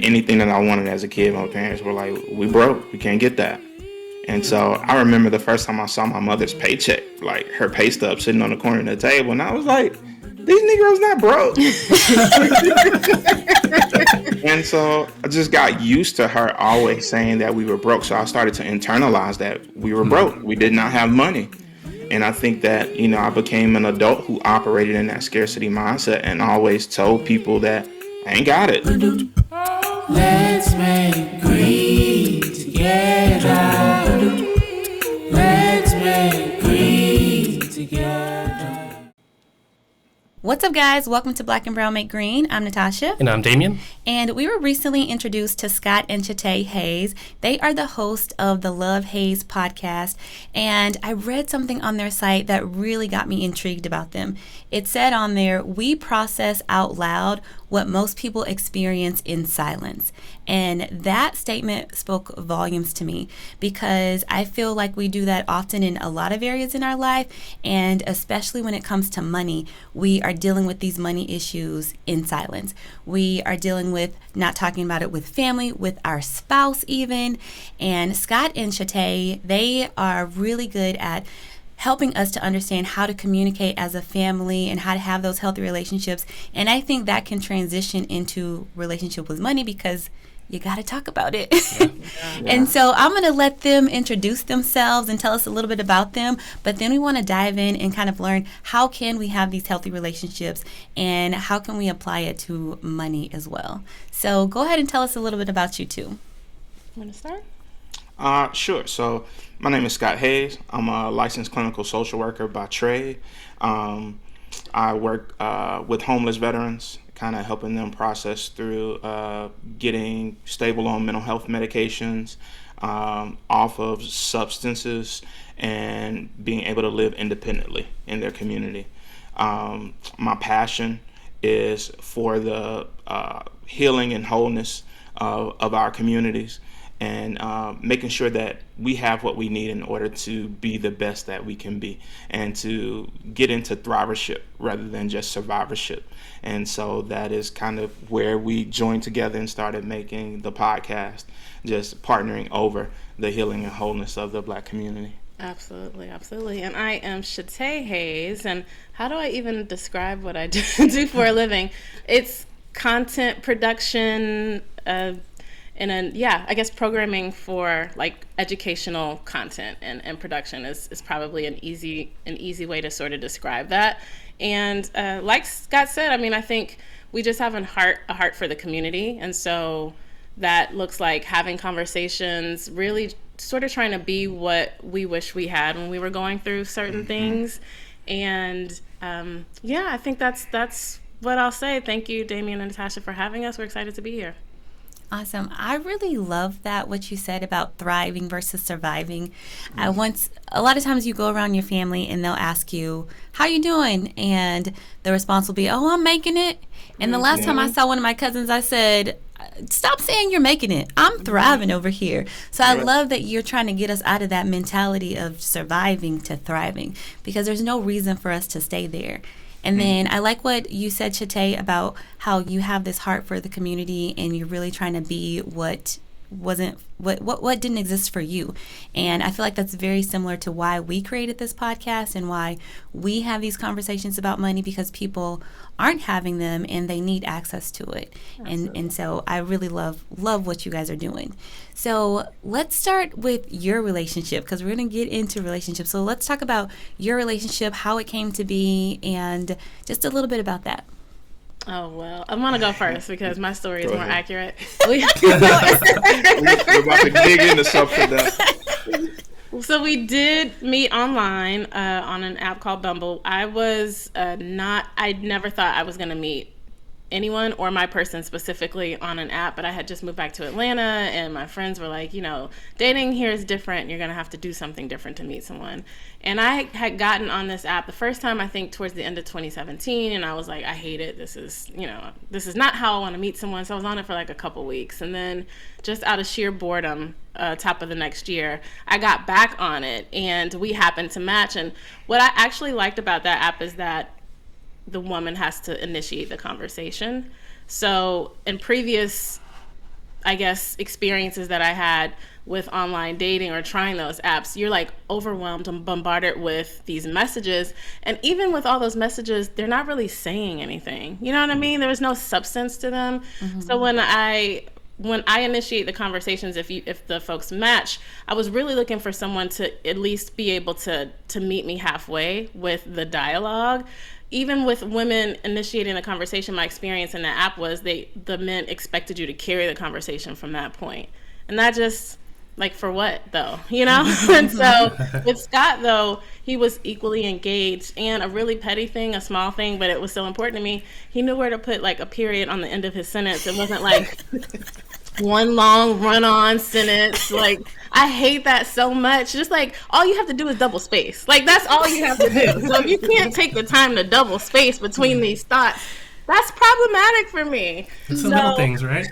anything that I wanted as a kid, my parents were like, we broke, we can't get that. And so I remember the first time I saw my mother's paycheck, like her pay stub sitting on the corner of the table, and I was like, these Negroes not broke. And so I just got used to her always saying that we were broke. So I started to internalize that we were broke. We did not have money. And I think that, I became an adult who operated in that scarcity mindset and always told people that I ain't got it. Let's make green together. Let's make green together. What's up, guys? Welcome to Black and Brown Make Green. I'm Natasha. And I'm Damien. And we were recently introduced to Scott and Shaté Hayes. They are the host of the Love Haze podcast. And I read something on their site that really got me intrigued about them. It said on there, we process out loud what most people experience in silence. And that statement spoke volumes to me because I feel like we do that often in a lot of areas in our life. And especially when it comes to money, we are dealing with these money issues in silence. We are dealing with not talking about it with family, with our spouse even. And Scott and Shaté, they are really good at helping us to understand how to communicate as a family and how to have those healthy relationships. And I think that can transition into relationship with money because you got to talk about it. Yeah. And so I'm going to let them introduce themselves and tell us a little bit about them. But then we want to dive in and kind of learn how can we have these healthy relationships and how can we apply it to money as well. So go ahead and tell us a little bit about you two. You want to start? Sure. So my name is Scott Hayes. I'm a licensed clinical social worker by trade. I work with homeless veterans, kind of helping them process through getting stable on mental health medications, off of substances, and being able to live independently in their community. My passion is for the healing and wholeness of our communities, and making sure that we have what we need in order to be the best that we can be and to get into thrivership rather than just survivorship. And so that is kind of where we joined together and started making the podcast, just partnering over the healing and wholeness of the Black community. Absolutely, absolutely. And I am Shaté Hayes, and how do I even describe what I do for a living? It's content production, I guess programming for like educational content and production is probably an easy way to sort of describe that. And like Scott said, I mean, I think we just have a heart for the community, and so that looks like having conversations, really sort of trying to be what we wish we had when we were going through certain things. And I think that's what I'll say. Thank you, Damien and Natasha, for having us. We're excited to be here. Awesome. I really love that, what you said about thriving versus surviving. A lot of times you go around your family and they'll ask you, how you doing? And the response will be, oh, I'm making it. And the last time I saw one of my cousins, I said, stop saying you're making it. I'm thriving over here. So I love that you're trying to get us out of that mentality of surviving to thriving, because there's no reason for us to stay there. And then I like what you said, Shaté, about how you have this heart for the community and you're really trying to be what didn't exist for you. And I feel like that's very similar to why we created this podcast and why we have these conversations about money, because people aren't having them and they need access to it. And so I really love what you guys are doing. So let's start with your relationship, because we're going to get into relationships. So let's talk about your relationship, how it came to be, and just a little bit about that. Oh, well, I'm going to go first because my story is more accurate. We're about to dig into something now. So we did meet online on an app called Bumble. I never thought I was going to meet anyone or my person specifically on an app, but I had just moved back to Atlanta and my friends were like, dating here is different. You're going to have to do something different to meet someone. And I had gotten on this app the first time, I think towards the end of 2017, and I was like, I hate it. This is not how I want to meet someone. So I was on it for like a couple weeks. And then just out of sheer boredom, top of the next year, I got back on it and we happened to match. And what I actually liked about that app is that the woman has to initiate the conversation. So in previous I guess, experiences that I had with online dating or trying those apps, you're like overwhelmed and bombarded with these messages. And even with all those messages, they're not really saying anything. You know what I mean? There was no substance to them. So when I initiate the conversations, if the folks match, I was really looking for someone to at least be able to meet me halfway with the dialogue. Even with women initiating the conversation, my experience in the app was the men expected you to carry the conversation from that point. And that just, like, for what though, you know? And so with Scott though, he was equally engaged, and a really petty thing, a small thing, but it was so important to me. He knew where to put like a period on the end of his sentence. It wasn't like one long run-on sentence. Like, I hate that so much. Just like, all you have to do is double space. Like, that's all you have to do. So if you can't take the time to double space between these thoughts, that's problematic for me. It's the little things, right?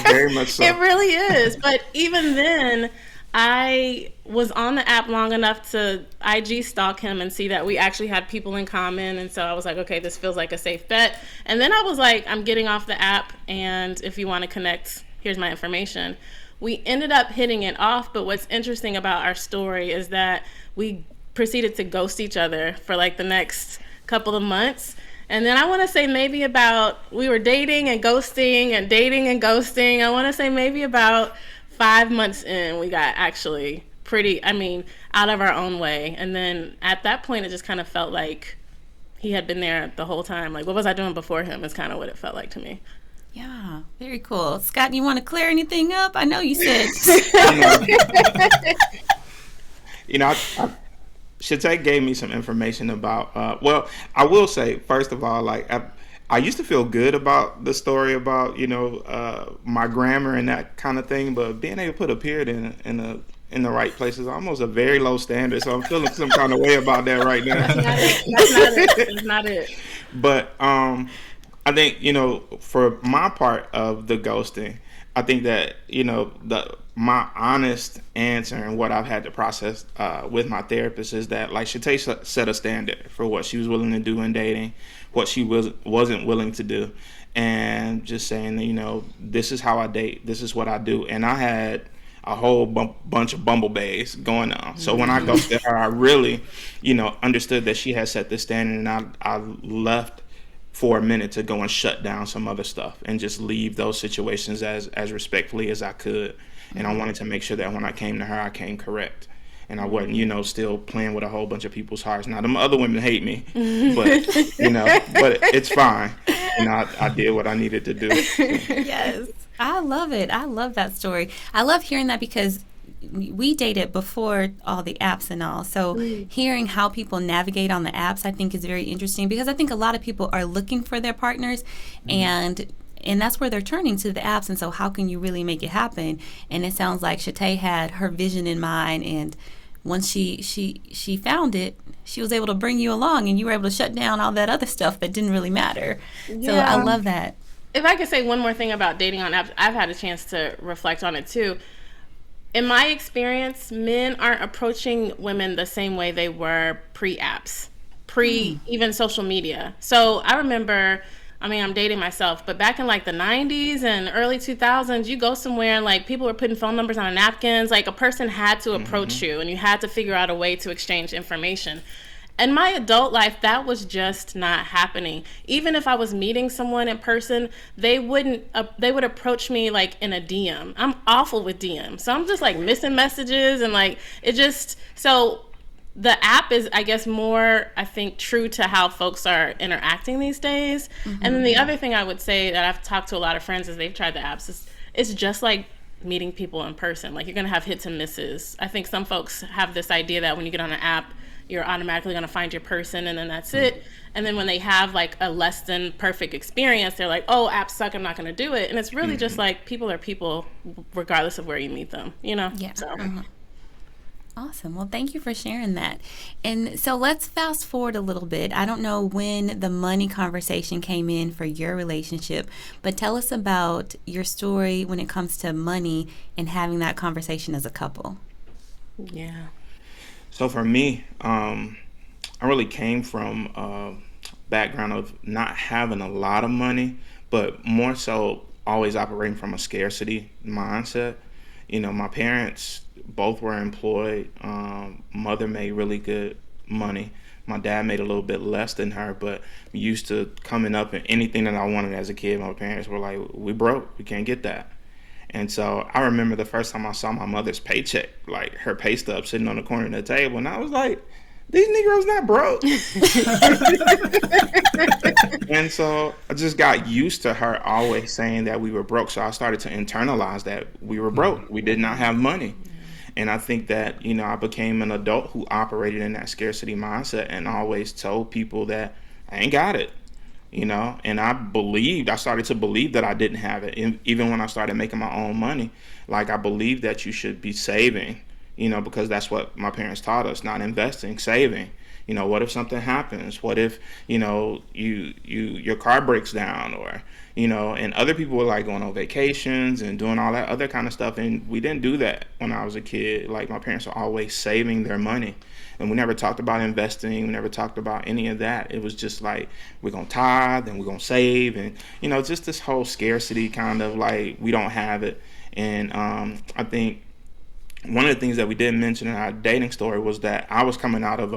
Very much so. It really is. But even then, I was on the app long enough to IG stalk him and see that we actually had people in common. And so I was like, okay, this feels like a safe bet. And then I was like, I'm getting off the app, and if you want to connect, here's my information. We ended up hitting it off, but what's interesting about our story is that we proceeded to ghost each other for like the next couple of months. And then I want to say maybe about, we were dating and ghosting and dating and ghosting. I want to say maybe about 5 months in, we got actually pretty, out of our own way. And then at that point, it just kind of felt like he had been there the whole time. Like, what was I doing before him is kind of what it felt like to me. Yeah, very cool. Scott, you want to clear anything up? I know you said. Shaté gave me some information about, well, I will say, first of all, like, I used to feel good about the story about, my grammar and that kind of thing, but being able to put a period in the right place is almost a very low standard, so I'm feeling some kind of way about that right now. That's not it. But I think, for my part of the ghosting, I think that, my honest answer and what I've had to process with my therapist is that, like, Shaté set a standard for what she was willing to do in dating, what she wasn't willing to do, and just saying, this is how I date, this is what I do. And I had a whole bunch of bumblebees going on. So when I ghosted her, I really, understood that she had set this standard, and I left for a minute to go and shut down some other stuff and just leave those situations as respectfully as I could. And I wanted to make sure that when I came to her, I came correct. And I wasn't, still playing with a whole bunch of people's hearts. Now, them other women hate me, but, but it's fine. And I did what I needed to do. Yes. I love it. I love that story. I love hearing that because we dated before all the apps and all. So hearing how people navigate on the apps, I think is very interesting, because I think a lot of people are looking for their partners, and that's where they're turning to the apps. And so how can you really make it happen? And it sounds like Shaté had her vision in mind, and once she found it, she was able to bring you along, and you were able to shut down all that other stuff that didn't really matter. Yeah. So I love that. If I could say one more thing about dating on apps, I've had a chance to reflect on it too. In my experience, men aren't approaching women the same way they were pre-apps, even social media. So I remember, I'm dating myself, but back in like the 90s and early 2000s, you go somewhere and like people were putting phone numbers on napkins. Like, a person had to approach you, and you had to figure out a way to exchange information. In my adult life, that was just not happening. Even if I was meeting someone in person, they would approach me like in a DM. I'm awful with DMs. So I'm just like missing messages, and like so the app is, I guess, more, I think, true to how folks are interacting these days. And then the other thing I would say that I've talked to a lot of friends as they've tried the apps is it's just like meeting people in person. Like, you're going to have hits and misses. I think some folks have this idea that when you get on an app, you're automatically going to find your person, and then that's it. And then when they have like a less than perfect experience, they're like, oh, apps suck, I'm not going to do it. And it's really just like, people are people regardless of where you meet them, Yeah. So. Awesome. Well, thank you for sharing that. And so let's fast forward a little bit. I don't know when the money conversation came in for your relationship, but tell us about your story when it comes to money and having that conversation as a couple. Yeah. So for me, I really came from a background of not having a lot of money, but more so always operating from a scarcity mindset. My parents both were employed. Mother made really good money. My dad made a little bit less than her, but used to coming up and anything that I wanted as a kid, my parents were like, we broke, we can't get that. And so I remember the first time I saw my mother's paycheck, like her pay stub sitting on the corner of the table, and I was like, these Negroes not broke. And so I just got used to her always saying that we were broke. So I started to internalize that we were broke. We did not have money. And I think that, I became an adult who operated in that scarcity mindset and always told people that I ain't got it, and I started to believe that I didn't have it. And even when I started making my own money, like I believed that you should be saving, because that's what my parents taught us, not investing, saving. What if something happens? What if, your car breaks down, or, and other people were like going on vacations and doing all that other kind of stuff. And we didn't do that when I was a kid. Like my parents were always saving their money. And we never talked about investing. We never talked about any of that. It was just like, we're going to tithe and we're going to save. And, just this whole scarcity kind of like, we don't have it. And I think one of the things that we didn't mention in our dating story was that I was coming out of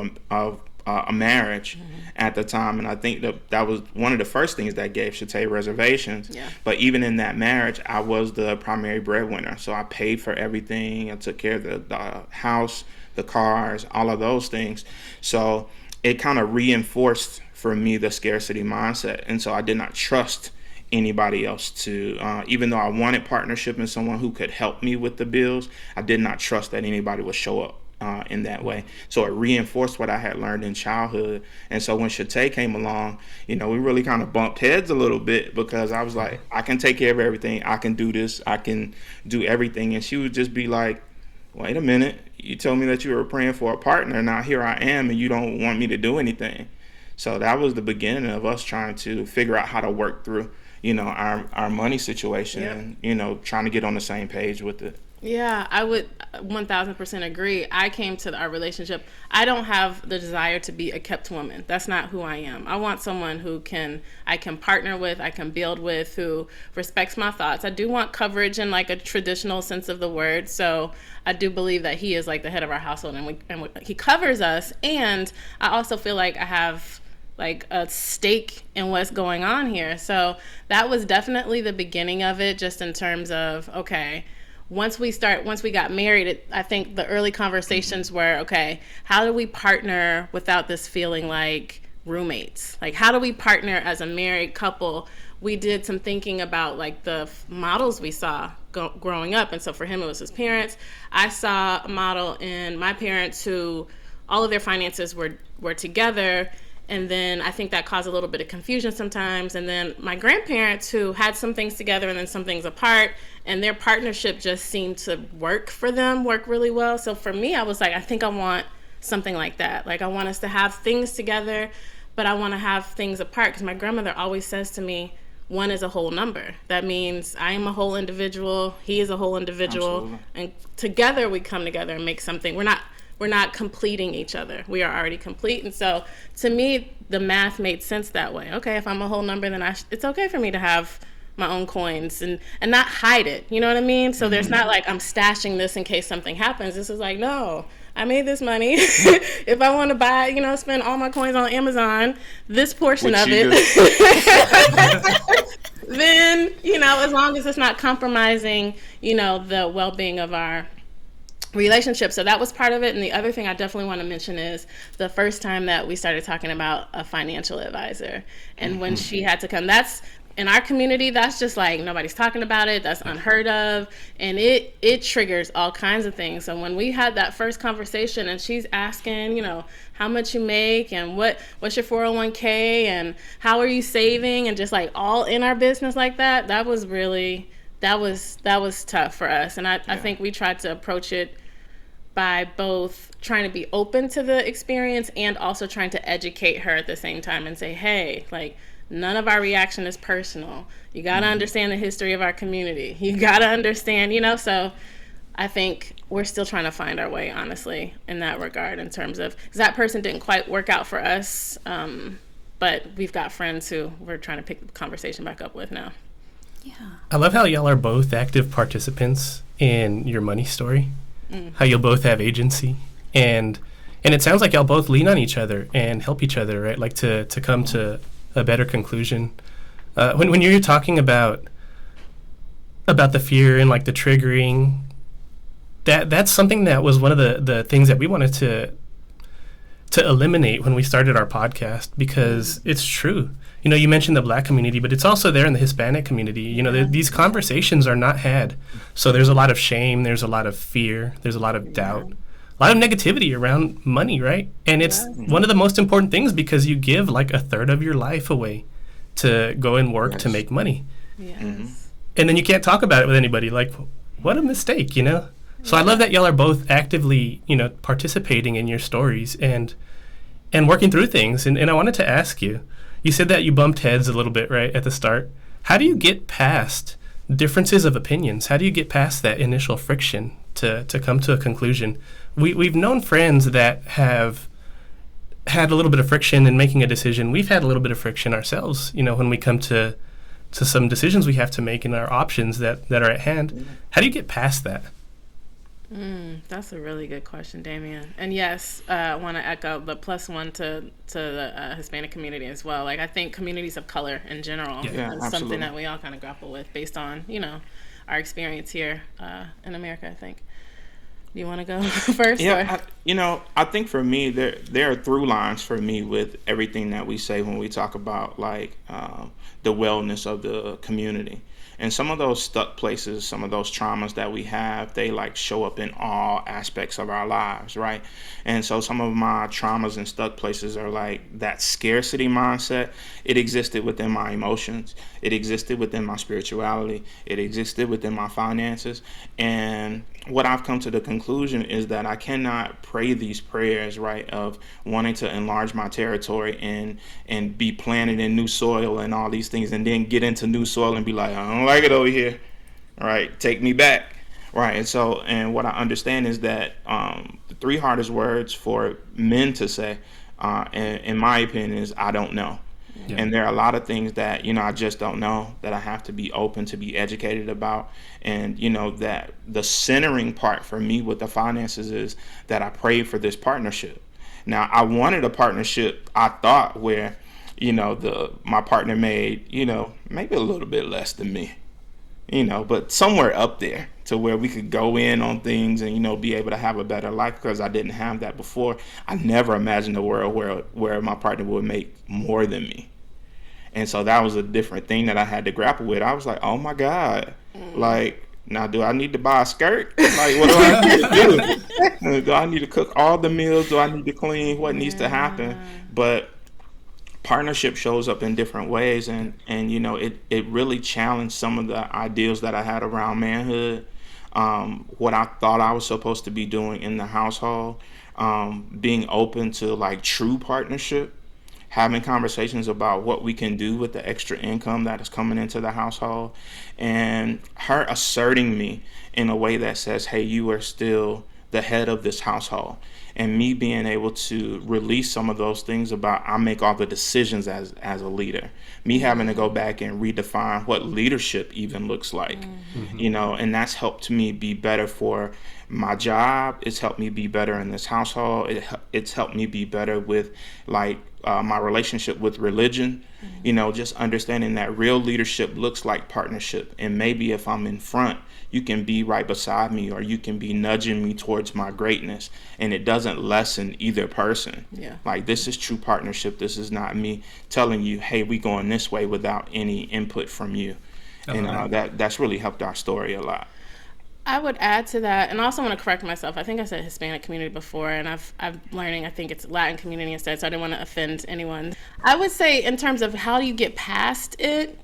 a marriage at the time, and I think that was one of the first things that gave Shaté reservations. Yeah. But even in that marriage, I was the primary breadwinner, so I paid for everything. I took care of the house, the cars, all of those things. So it kind of reinforced for me the scarcity mindset, and so I did not trust anybody else to, even though I wanted partnership and someone who could help me with the bills, I did not trust that anybody would show up in that way. So it reinforced what I had learned in childhood. And so when Shaté came along, we really kind of bumped heads a little bit, because I was like, I can take care of everything. I can do this. I can do everything. And she would just be like, wait a minute. You told me that you were praying for a partner. Now here I am, and you don't want me to do anything. So that was the beginning of us trying to figure out how to work through our money situation. Yep. And, trying to get on the same page with it. Yeah, I would 1000% agree. I came to our relationship. I don't have the desire to be a kept woman. That's not who I am. I want someone who I can partner with, I can build with, who respects my thoughts. I do want coverage in like a traditional sense of the word. So I do believe that he is like the head of our household, and he covers us. And I also feel like I have like a stake in what's going on here. So that was definitely the beginning of it, just in terms of, okay, once we got married, I think the early conversations were, okay, how do we partner without this feeling like roommates? Like, how do we partner as a married couple? We did some thinking about like the models we saw growing up. And so for him, it was his parents. I saw a model in my parents who all of their finances were together. And then I think that caused a little bit of confusion sometimes. And then my grandparents, who had some things together and then some things apart, and their partnership just seemed to work really well. So for me, I was like, I think I want something like that. Like, I want us to have things together, but I want to have things apart. Because my grandmother always says to me, one is a whole number. That means I am a whole individual, he is a whole individual. Absolutely. And together we come together and make something. We're not completing each other. We are already complete. And so to me, the math made sense that way. Okay, if I'm a whole number, then it's okay for me to have my own coins and not hide it. You know what I mean? So there's not like I'm stashing this in case something happens. This is like, no, I made this money. If I want to buy, spend all my coins on Amazon, this portion of it, then, as long as it's not compromising, the well-being of our relationship. So that was part of it. And the other thing I definitely want to mention is the first time that we started talking about a financial advisor, and when she had to come, that's in our community, that's just like nobody's talking about it. That's unheard of. And it triggers all kinds of things. So when we had that first conversation and she's asking, how much you make and what's your 401k and how are you saving, and just like all in our business like that, that was tough for us. And I think we tried to approach it by both trying to be open to the experience and also trying to educate her at the same time and say, hey, like, none of our reaction is personal. You got to understand the history of our community. You got to understand, so I think we're still trying to find our way, honestly, in that regard, in terms of, because that person didn't quite work out for us. But we've got friends who we're trying to pick the conversation back up with now. Yeah. I love how y'all are both active participants in your money story. How you'll both have agency, and it sounds like y'all both lean on each other and help each other, right? Like to come to a better conclusion. When you're talking about the fear and like the triggering, that's something that was one of the things that we wanted to eliminate when we started our podcast, because it's true. You know, you mentioned the Black community, but it's also there in the Hispanic community. You know, these conversations are not had. So there's a lot of shame, there's a lot of fear, there's a lot of doubt, a lot of negativity around money, right? And it's one of the most important things, because you give like a third of your life away to go and work to make money. Yes. And then you can't talk about it with anybody. Like, what a mistake, you know? So I love that y'all are both actively, you know, participating in your stories and working through things. And I wanted to ask you, you said that you bumped heads a little bit, right, at the start. How do you get past differences of opinions? How do you get past that initial friction to come to a conclusion? We've known friends that have had a little bit of friction in making a decision. We've had a little bit of friction ourselves, you know, when we come to some decisions we have to make and our options that are at hand. How do you get past that? That's a really good question, Damien. And yes, I want to echo the +1 to the Hispanic community as well. Like, I think communities of color in general is something that we all kind of grapple with based on, you know, our experience here in America, I think. Do you want to go first? Yeah, I think for me, there are through lines for me with everything that we say when we talk about like the wellness of the community. And some of those stuck places, some of those traumas that we have, they like show up in all aspects of our lives, right? And so some of my traumas and stuck places are like that scarcity mindset. It existed within my emotions. It existed within my spirituality. It existed within my finances. And what I've come to the conclusion is that I cannot pray these prayers, right, of wanting to enlarge my territory and be planted in new soil and all these things, and then get into new soil and be like, I don't like it over here, all right, take me back, right? And what I understand is that the 3 hardest words for men to say, in my opinion, is I don't know. Yeah. And there are a lot of things that, you know, I just don't know, that I have to be open to be educated about. And, you know, that the centering part for me with the finances is that I prayed for this partnership. Now, I wanted a partnership, I thought, where, you know, my partner made, you know, maybe a little bit less than me, you know, but somewhere up there to where we could go in on things and, you know, be able to have a better life, because I didn't have that before. I never imagined a world where my partner would make more than me. And so that was a different thing that I had to grapple with. I was like, oh my God, like, now do I need to buy a skirt? Like, what do I need to do? Do I need to cook all the meals? Do I need to clean? What needs to happen? But partnership shows up in different ways, and you know, it really challenged some of the ideals that I had around manhood, what I thought I was supposed to be doing in the household, being open to like true partnership, having conversations about what we can do with the extra income that is coming into the household, and her asserting me in a way that says, hey, you are still the head of this household. And me being able to release some of those things about I make all the decisions as a leader. Me having to go back and redefine what leadership even looks like, you know, and that's helped me be better for my job. It's helped me be better in this household. It's helped me be better with like my relationship with religion, you know, just understanding that real leadership looks like partnership. And maybe if I'm in front, you can be right beside me, or you can be nudging me towards my greatness, and it doesn't lessen either person. Yeah. Like, this is true partnership. This is not me telling you, hey, we going this way without any input from you. And that's really helped our story a lot. I would add to that, and I also want to correct myself. I think I said Hispanic community before, and I'm learning, I think it's Latin community instead, so I didn't want to offend anyone. I would say in terms of how do you get past it,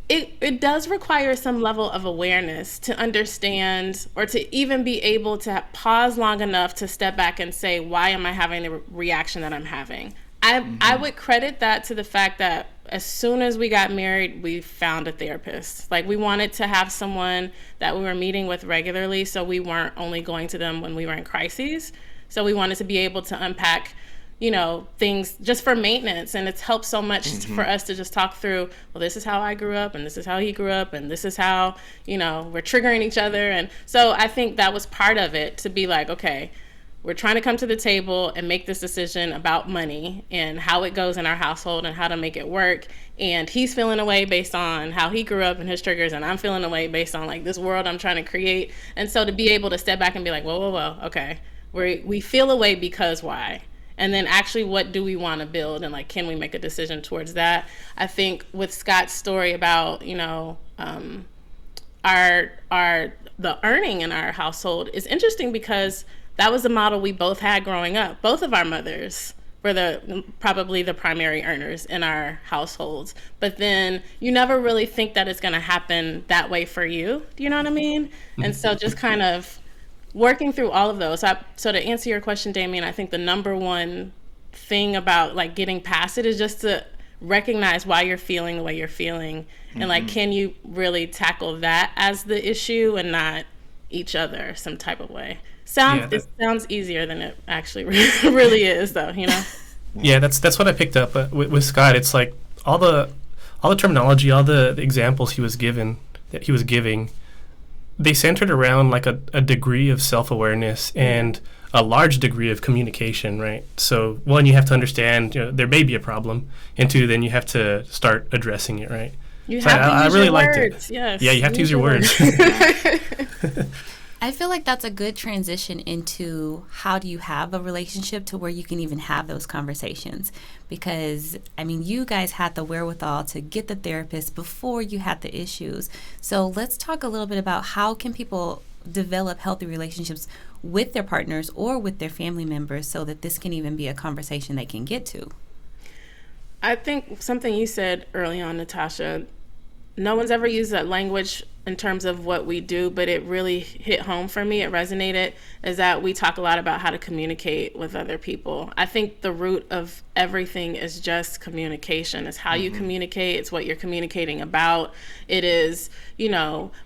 it does require some level of awareness to understand, or to even be able to pause long enough to step back and say, why am I having the reaction that I'm having? I would credit that to the fact that as soon as we got married, we found a therapist. Like, we wanted to have someone that we were meeting with regularly, so we weren't only going to them when we were in crises. So we wanted to be able to unpack things just for maintenance. And it's helped so much for us to just talk through, well, this is how I grew up, and this is how he grew up, and this is how, we're triggering each other. And so I think that was part of it, to be like, okay, we're trying to come to the table and make this decision about money and how it goes in our household and how to make it work. And he's feeling a way based on how he grew up and his triggers, and I'm feeling a way based on like this world I'm trying to create. And so to be able to step back and be like, whoa, okay, we feel a way because why? And then actually, what do we want to build? And like, can we make a decision towards that? I think with Scott's story about, the earning in our household is interesting, because that was the model we both had growing up. Both of our mothers were probably the primary earners in our households. But then you never really think that it's going to happen that way for you. Do you know what I mean? And so just kind of working through all of those. So to answer your question, Damien, I think the number one thing about like getting past it is just to recognize why you're feeling the way you're feeling. And like, can you really tackle that as the issue and not each other some type of way? It sounds easier than it actually really is, though, Yeah, that's what I picked up with Scott. It's like all the terminology, all the examples he was giving, they centered around like a degree of self-awareness and a large degree of communication, right? So one, you have to understand there may be a problem, and two, then you have to start addressing it, right? You have to use your words. Yes. Yeah, you have to use your words. I feel like that's a good transition into how do you have a relationship to where you can even have those conversations. Because, I mean, you guys had the wherewithal to get the therapist before you had the issues. So let's talk a little bit about how can people develop healthy relationships with their partners or with their family members so that this can even be a conversation they can get to. I think something you said early on, Natasha, no one's ever used that language in terms of what we do, but it really hit home for me. It resonated, is that we talk a lot about how to communicate with other people. I think the root of everything is just communication. It's how you communicate. It's what you're communicating about. It is,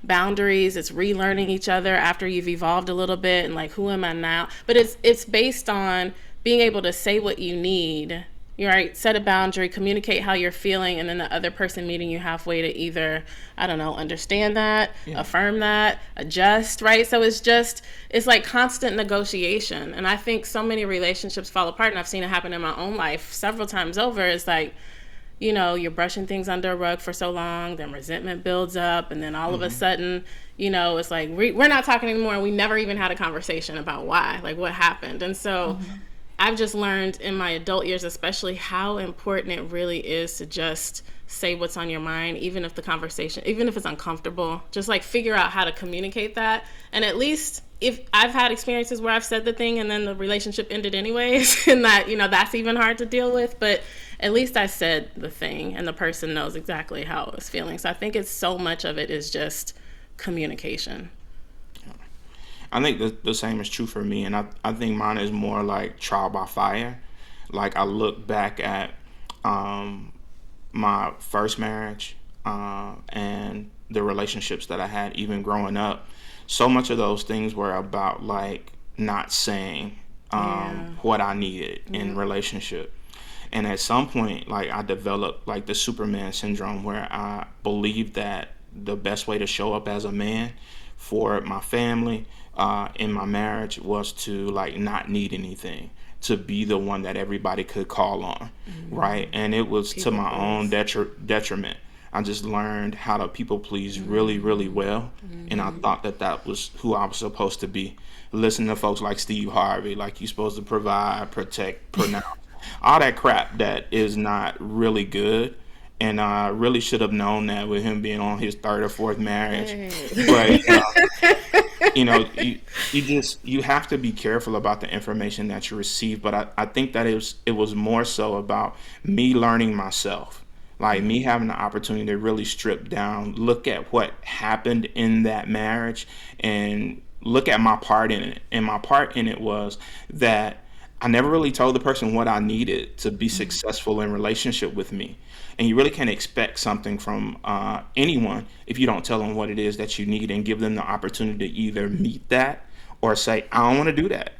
boundaries. It's relearning each other after you've evolved a little bit and like, who am I now? But it's based on being able to say what you need. You're right, set a boundary, communicate how you're feeling, and then the other person meeting you halfway to either, understand that, affirm that, adjust, right? So it's like constant negotiation. And I think so many relationships fall apart, and I've seen it happen in my own life several times over. It's like, you're brushing things under a rug for so long, then resentment builds up, and then all of a sudden, it's like, we're not talking anymore, and we never even had a conversation about why, like what happened. And so I've just learned in my adult years, especially, how important it really is to just say what's on your mind, even if it's uncomfortable, just like figure out how to communicate that. And at least if I've had experiences where I've said the thing and then the relationship ended anyways, and that, that's even hard to deal with, but at least I said the thing and the person knows exactly how I was feeling. So I think it's so much of it is just communication. I think the same is true for me, and I think mine is more like trial by fire. Like, I look back at my first marriage and the relationships that I had even growing up. So much of those things were about like not saying what I needed in relationship. And at some point, like, I developed like the Superman syndrome, where I believed that the best way to show up as a man for my family in my marriage was to like not need anything, to be the one that everybody could call on, right? And it was to my own detriment. I just learned how to people please really, really well, and I thought that was who I was supposed to be. Listen to folks like Steve Harvey, like, you're supposed to provide, protect, pronounce, all that crap that is not really good. And I really should have known that with him being on his third or fourth marriage. But you have to be careful about the information that you receive. But I think that it was more so about me learning myself, like me having the opportunity to really strip down, look at what happened in that marriage, and look at my part in it. And my part in it was that I never really told the person what I needed to be successful in relationship with me. And you really can't expect something from anyone if you don't tell them what it is that you need and give them the opportunity to either meet that or say, I don't want to do that.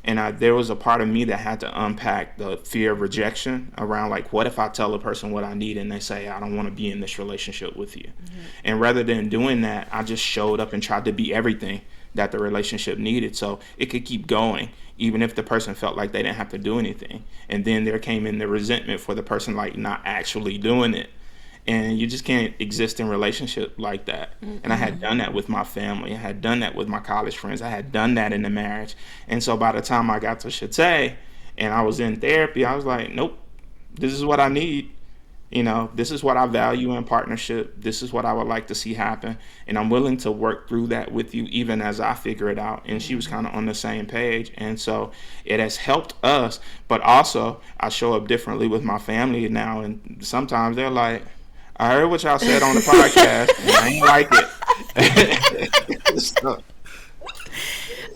And there was a part of me that had to unpack the fear of rejection around, like, what if I tell a person what I need and they say, I don't want to be in this relationship with you? And rather than doing that, I just showed up and tried to be everything that the relationship needed so it could keep going, even if the person felt like they didn't have to do anything. And then there came in the resentment for the person, like, not actually doing it. And you just can't exist in relationship like that. And I had done that with my family. I had done that with my college friends. I had done that in the marriage. And so by the time I got to Shaté and I was in therapy, I was like, nope, this is what I need. You know, this is what I value in partnership. This is what I would like to see happen. And I'm willing to work through that with you even as I figure it out. And she was kind of on the same page. And so it has helped us. But also, I show up differently with my family now. And sometimes they're like, I heard what y'all said on the podcast, and I ain't like it. So.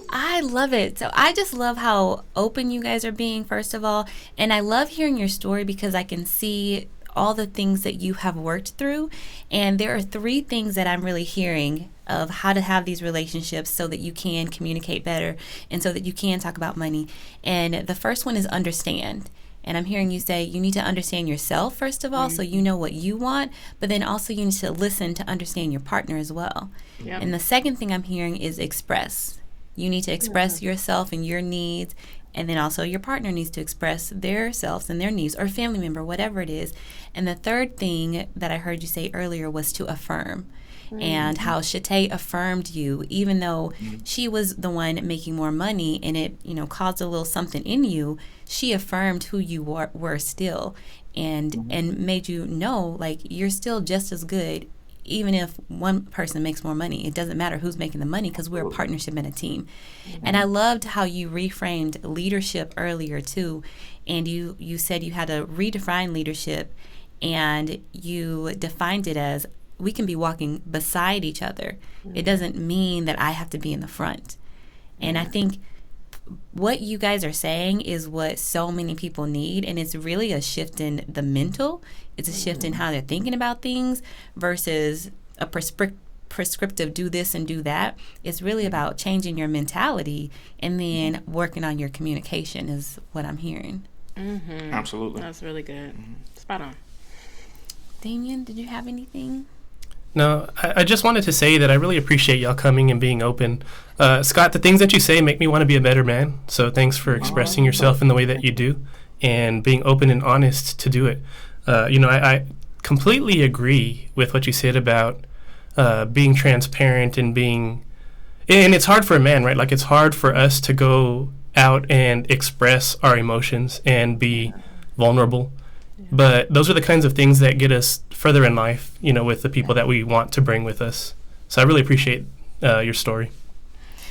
I love it. So I just love how open you guys are being, first of all. And I love hearing your story because I can see all the things that you have worked through. And there are 3 things that I'm really hearing of how to have these relationships so that you can communicate better and so that you can talk about money. And the first one is understand. And I'm hearing you say you need to understand yourself, first of all, so you know what you want, but then also you need to listen to understand your partner as well. Yep. And the second thing I'm hearing is express. You need to express yourself and your needs, and then also your partner needs to express their selves and their needs, or family member, whatever it is. And the third thing that I heard you say earlier was to affirm. And how Shaté affirmed you, even though she was the one making more money and it, you know, caused a little something in you, she affirmed who you were still and made you know, like, you're still just as good, even if one person makes more money. It doesn't matter who's making the money because we're a partnership and a team. And I loved how you reframed leadership earlier, too. And you said you had to redefine leadership, and you defined it as we can be walking beside each other. It doesn't mean that I have to be in the front. And I think what you guys are saying is what so many people need, and it's really a shift in the mental. It's a shift in how they're thinking about things versus a prescriptive do this and do that. It's really about changing your mentality and then working on your communication is what I'm hearing. Absolutely. That's really good. Spot on. Damien, did you have anything? No, I just wanted to say that I really appreciate y'all coming and being open. Scott, the things that you say make me want to be a better man. So thanks for expressing yourself in the way that you do and being open and honest to do it. I completely agree with what you said about being transparent and being... And it's hard for a man, right? Like, it's hard for us to go out and express our emotions and be vulnerable. But those are the kinds of things that get us further in life, you know, with the people that we want to bring with us. So I really appreciate your story.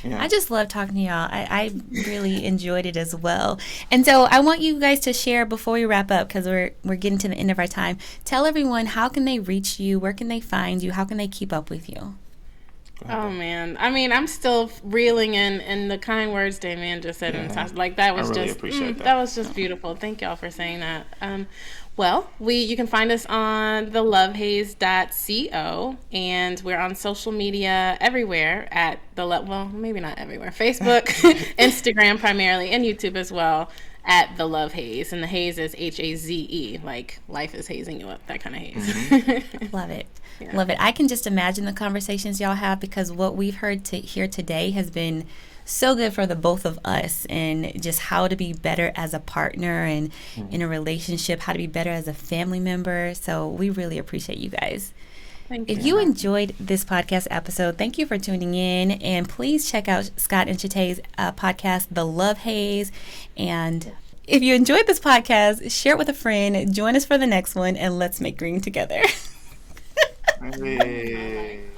I just love talking to y'all. I really enjoyed it as well. And so I want you guys to share before we wrap up, because we're getting to the end of our time. Tell everyone, how can they reach you? Where can they find you? How can they keep up with you? Oh, man. I mean, I'm still reeling in the kind words Damien just said. And like, that was really just, appreciate that. That was just beautiful. Thank y'all for saying that. Well, you can find us on the lovehaze.co, and we're on social media everywhere at maybe not everywhere, Facebook, Instagram primarily, and YouTube as well, at the Love Haze. And the haze is Haze, like life is hazing you up, that kind of haze. Love it. Yeah. Love it. I can just imagine the conversations y'all have, because what we've heard here today has been so good for the both of us, and just how to be better as a partner and in a relationship, how to be better as a family member. So we really appreciate you guys. If you enjoyed this podcast episode, thank you for tuning in, and please check out Scott and Shaté's podcast, The Love Haze. And if you enjoyed this podcast, share it with a friend, join us for the next one, and let's make green together. Hey.